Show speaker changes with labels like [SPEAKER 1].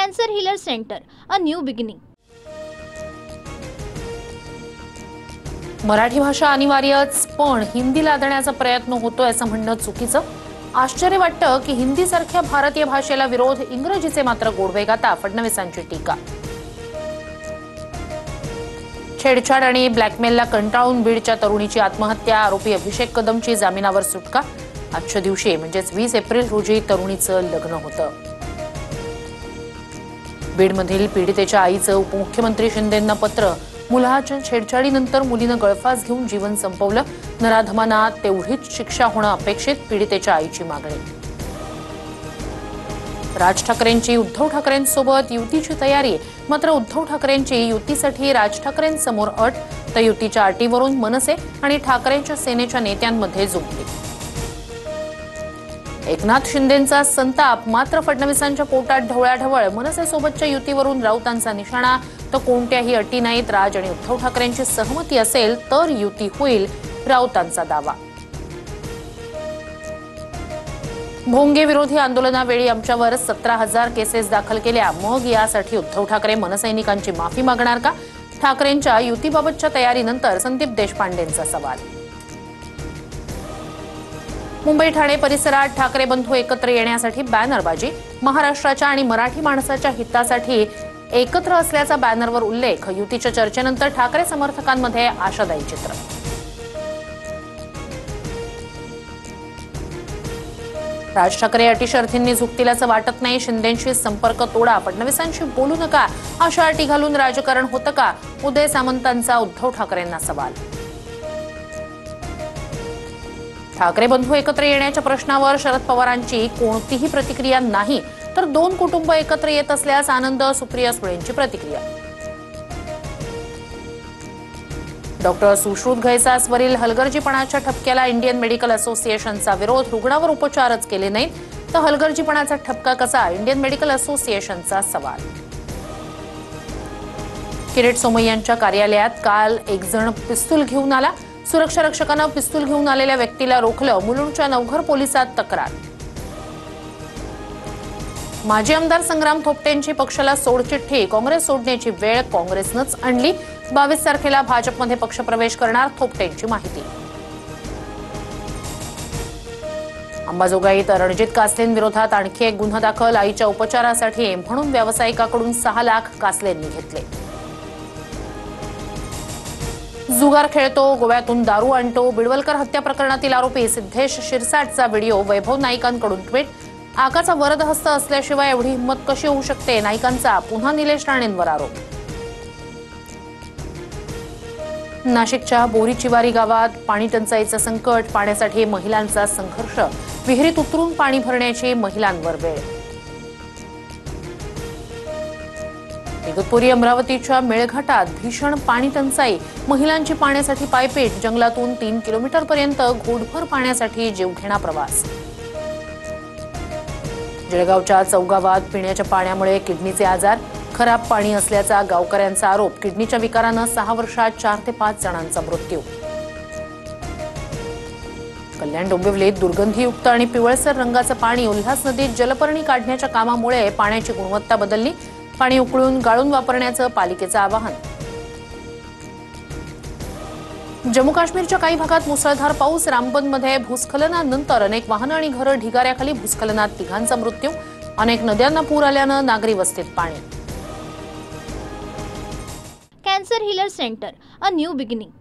[SPEAKER 1] Cancer healer center, a new beginning.
[SPEAKER 2] Marathi भाषा अनिवार्यच, पण हिंदी लादण्याचा प्रयत्न होतोय असं म्हणणं चुकीचं. आश्चर्य वाटतं की हिंदीसारख्या भारतीय भाषेला विरोध, इंग्रजीचे मात्र गोडवे गाता फडणवीसांची टीका. छेडछाड आणि ब्लॅकमेलला कंटाळून बीडच्या तरुणीची आत्महत्या, आरोपी अभिषेक कदमची जामिनावर सुटका. आजच्या दिवशी म्हणजेच 20 एप्रिल रोजी तरुणीचं लग्न होतं. बीडमधील पीडितेच्या आईचं उपमुख्यमंत्री शिंदेंना पत्र. मुलाच्या छेडछाडीनंतर मुलीनं गळफास घेऊन जीवन संपवलं. नराधमांना तेवढीच शिक्षा होणं अपेक्षित, पीडितेच्या आईची मागणी. राज ठाकरेंची उद्धव ठाकरेंसोबत युतीची तयारी. मात्र उद्धव ठाकरेंची युतीसाठी राज ठाकरेंसमोर अट, तर युतीच्या अटीवरून मनसे आणि ठाकरेंच्या सेनेच्या नेत्यांमध्ये जुंपली. एकनाथ शिंदेंचा संताप. मात्र फडणवीसांच्या पोटात ढवळाढवळ. मनसेसोबतच्या युतीवरून राऊतांचा निशाणा. तर कोणत्याही अटी नाहीत, राज आणि उद्धव ठाकरेंची सहमती असेल तर युती होईल, राऊतांचा दावा. भोंगे विरोधी आंदोलनावेळी आमच्यावर 17,000 केसेस दाखल केल्या. मग यासाठी उद्धव ठाकरे मनसैनिकांची माफी मागणार का? ठाकरेंच्या युतीबाबतच्या तयारीनंतर संदीप देशपांडेंचा सवाल. मुंबई ठाणे परिसरात ठाकरे बंधू एकत्र येण्यासाठी बॅनरबाजी. महाराष्ट्राच्या आणि मराठी माणसाच्या हितासाठी एकत्र असल्याचा बॅनरवर उल्लेख. युतीच्या चर्चेनंतर ठाकरे समर्थकांमध्ये आशादायी चित्र. राज ठाकरे अटी शर्थींनी झुकतील असं वाटत नाही. शिंदेंशी संपर्क तोडा, फडणवीसांशी बोलू नका, अशा अटी घालून राजकारण होतं का? उदय सामंतांचा उद्धव ठाकरेंना सवाल. ठाकरे बंधू एकत्र येण्याच्या प्रश्नावर शरद पवारांची कोणतीही प्रतिक्रिया नाही. तर 2 कुटुंब एकत्र येत असल्यास आनंद, सुप्रिया सुळेंची प्रतिक्रिया. डॉक्टर सुश्रुत घैसासवरील हलगर्जीपणाच्या ठपक्याला इंडियन मेडिकल असोसिएशनचा विरोध. रुग्णावर उपचारच केले नाहीत तर हलगर्जीपणाचा ठपका कसा? इंडियन मेडिकल असोसिएशनचा सवाल. किरीट सोमय्यांच्या कार्यालयात काल एक जण पिस्तूल घेऊन आला. सुरक्षा रक्षकानं पिस्तूल घेऊन आलेल्या व्यक्तीला रोखलं. मुलुंडच्या नवघर पोलिसात तक्रार. माजी आमदार संग्राम थोपटेंची पक्षाला सोडचिठ्ठी. काँग्रेस सोडण्याची वेळ काँग्रेसनंच आणली. 22 तारखेला भाजपमध्ये पक्षप्रवेश करणार, थोपटेंची माहिती. अंबाजोगाईत रणजित कासलेंविरोधात आणखी एक गुन्हा दाखल. आईच्या उपचारासाठी म्हणून व्यावसायिकाकडून 6 लाख कासलेंनी घेतले. जुगार खेळतो, गोव्यातून दारू आणतो. बिडवलकर हत्या प्रकरणातील आरोपी सिद्धेश शिरसाटचा व्हिडिओ. वैभव नाईकांकडून ट्विट. आकाचा वरदहस्त असल्याशिवाय एवढी हिंमत कशी होऊ शकते? नाईकांचा पुन्हा निलेश राणेंवर आरोप. नाशिकच्या बोरीचिवारी गावात पाणी टंचाईचं संकट. पाण्यासाठी महिलांचा संघर्ष. विहिरीत उतरून पाणी भरण्याची महिलांवर वेळ. इगतपुरी अमरावतीच्या मेळघाटात भीषण पाणी टंचाई. महिलांची पाण्यासाठी पायपीट. जंगलातून 3 किलोमीटरपर्यंत घोटभर पाण्यासाठी जीवघेणा प्रवास. जळगावच्या चौगावात पिण्याच्या पाण्यामुळे किडनीचे आजार. खराब पाणी असल्याचा गावकऱ्यांचा आरोप. किडनीच्या विकारानं 6 वर्षात 4 ते 5 जणांचा मृत्यू. कल्याण डोंबिवलीत दुर्गंधीयुक्त आणि पिवळसर रंगाचं पाणी. उल्हास नदीत जलपर्णी काढण्याच्या कामामुळे पाण्याची गुणवत्ता बदलली. पाणी उकळून गाळून वापरण्याचं पालिकेचं आवाहन. जम्मू काश्मीरच्या काही भागात मुसळधार पाऊस. रामबनमध्ये भूस्खलनानंतर अनेक वाहनं आणि घरं ढिगाऱ्याखाली. भूस्खलनात 3घांचा मृत्यू. अनेक नद्यांना पूर आल्यानं नागरी वस्तीत पाणी.
[SPEAKER 1] Cancer healer center, a new beginning.